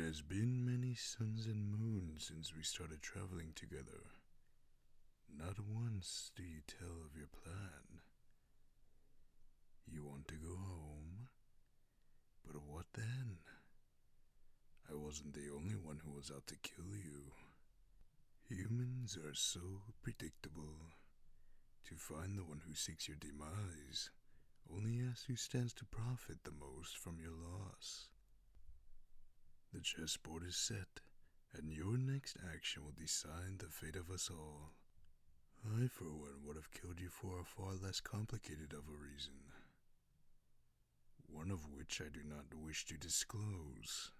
has been many suns and moons since we started traveling together. Not once do you tell of your plan. You want to go home? But what then? I wasn't the only one who was out to kill you. Humans are so predictable. To find the one who seeks your demise, only asks who stands to profit the most from your loss. The chessboard is set, and your next action will decide the fate of us all. I, for one, would have killed you for a far less complicated of a reason. One of which I do not wish to disclose.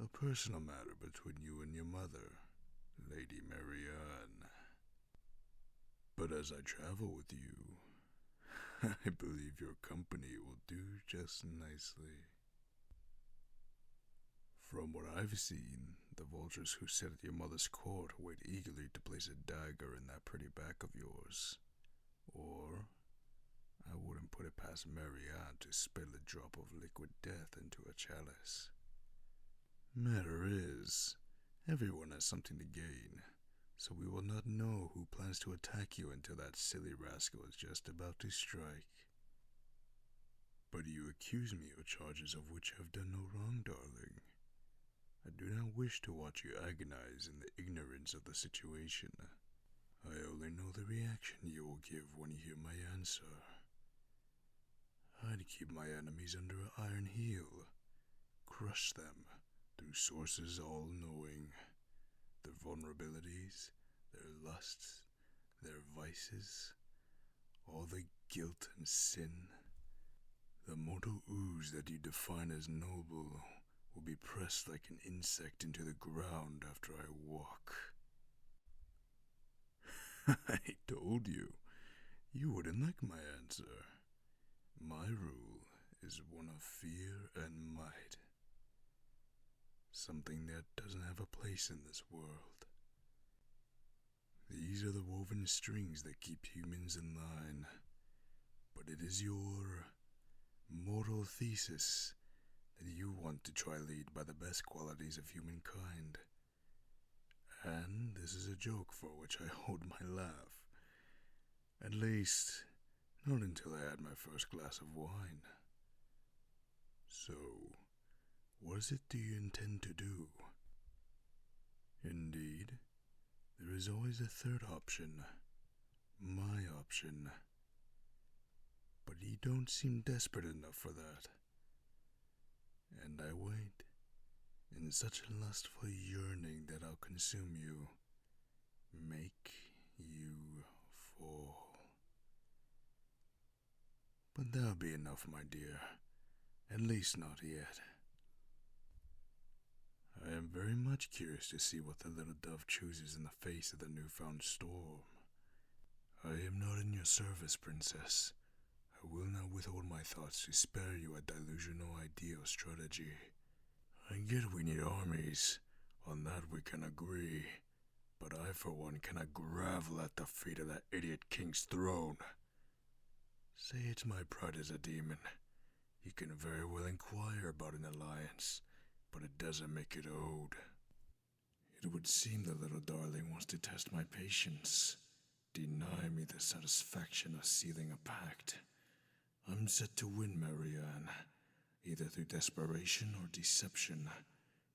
A personal matter between you and your mother, Lady Marianne. But as I travel with you, I believe your company will do just nicely. From what I've seen, the vultures who sit at your mother's court wait eagerly to place a dagger in that pretty back of yours. Or, I wouldn't put it past Marianne to spill a drop of liquid death into a chalice. Matter is, everyone has something to gain, so we will not know who plans to attack you until that silly rascal is just about to strike. But you accuse me of charges of which I have done no wrong, darling. I do not wish to watch you agonize in the ignorance of the situation. I only know the reaction you will give when you hear my answer. I'd keep my enemies under an iron heel, crush them through sources all-knowing, their vulnerabilities, their lusts, their vices, all the guilt and sin. The mortal ooze that you define as noble will be pressed like an insect into the ground after I walk. I told you, you wouldn't like my answer. My rule is one of fear and might. Something that doesn't have a place in this world. These are the woven strings that keep humans in line. But it is your mortal thesis that you want to try lead by the best qualities of humankind. And this is a joke for which I hold my laugh. At least, not until I had my first glass of wine. So, what is it do you intend to do? Indeed, there is always a third option. My option. But you don't seem desperate enough for that. And I wait, in such lustful yearning that I'll consume you, make you fall. But that'll be enough, my dear, at least not yet. I am very much curious to see what the little dove chooses in the face of the newfound storm. I am not in your service, princess. I will not withhold my thoughts to spare you a delusional idea or strategy. I get we need armies, on that we can agree, but I for one cannot grovel at the feet of that idiot king's throne. Say it's my pride as a demon. You can very well inquire about an alliance, but it doesn't make it owed. It would seem the little darling wants to test my patience, deny me the satisfaction of sealing a pact. I'm set to win, Marianne, either through desperation or deception.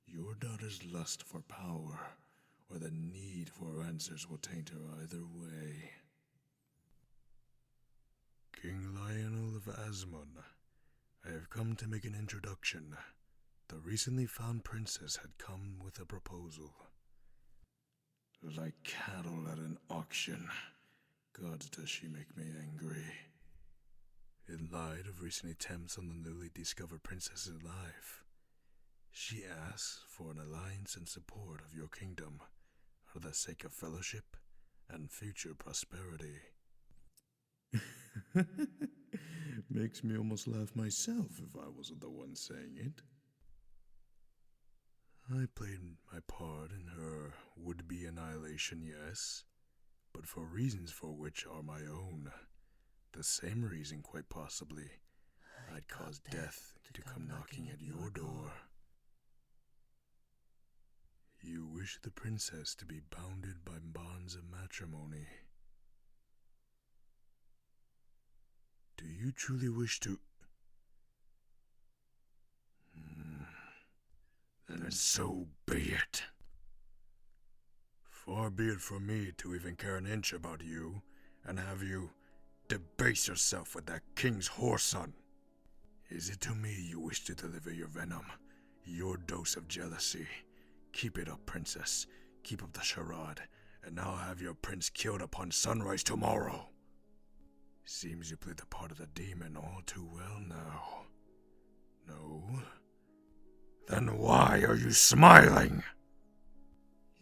Your daughter's lust for power, or the need for answers will taint her either way. King Lionel of Asmon, I have come to make an introduction. The recently found princess had come with a proposal. Like cattle at an auction. God, does she make me angry. In light of recent attempts on the newly discovered princess's life, she asks for an alliance and support of your kingdom for the sake of fellowship and future prosperity. Makes me almost laugh myself if I wasn't the one saying it. I played my part in her would-be annihilation, yes, but for reasons for which are my own. The same reason, quite possibly, I'd cause death to come knocking at your door. wish the princess to be bounded by bonds of matrimony? Do you truly wish to... Then so be it. Far be it from me to even care an inch about you, and have you debase yourself with that king's whoreson. Is it to me you wish to deliver your venom, your dose of jealousy? Keep it up, princess. Keep up the charade, and I'll have your prince killed upon sunrise tomorrow. Seems you played the part of the demon all too well now. No? Then why are you smiling?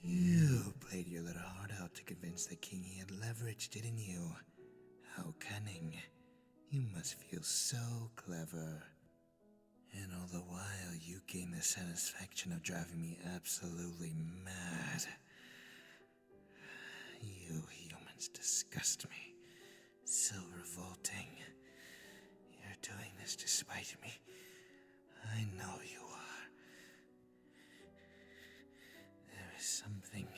You played your little heart out to convince the king he had leverage, didn't you? How cunning. You must feel so clever. And all the while, you gain the satisfaction of driving me absolutely mad. You humans disgust me. So revolting. You're doing this to spite me. I know you are. There is something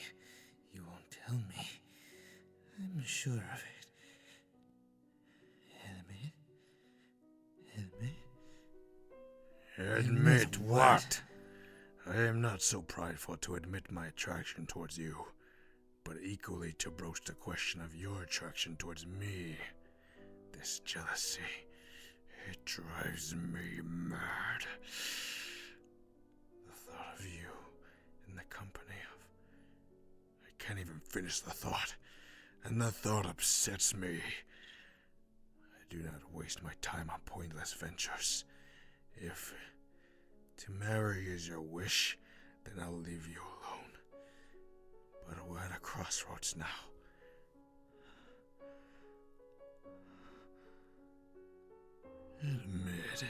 you won't tell me. I'm sure of it. Admit what? I am not so prideful to admit my attraction towards you, but equally to broach the question of your attraction towards me. This jealousy, it drives me mad. The thought of you in the company of... I can't even finish the thought, and the thought upsets me. I do not waste my time on pointless ventures. If to marry is your wish, then I'll leave you alone. But we're at a crossroads now. Admit,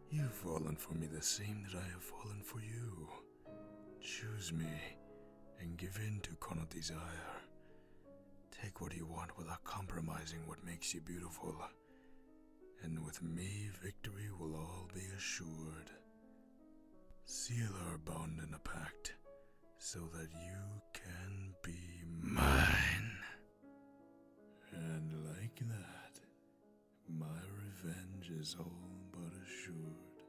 you've fallen for me the same that I have fallen for you. Choose me, and give in to carnal desire. Take what you want without compromising what makes you beautiful. And with me, victory will all be assured. Seal our bond in a pact, so that you can be mine. And like that, my revenge is all but assured.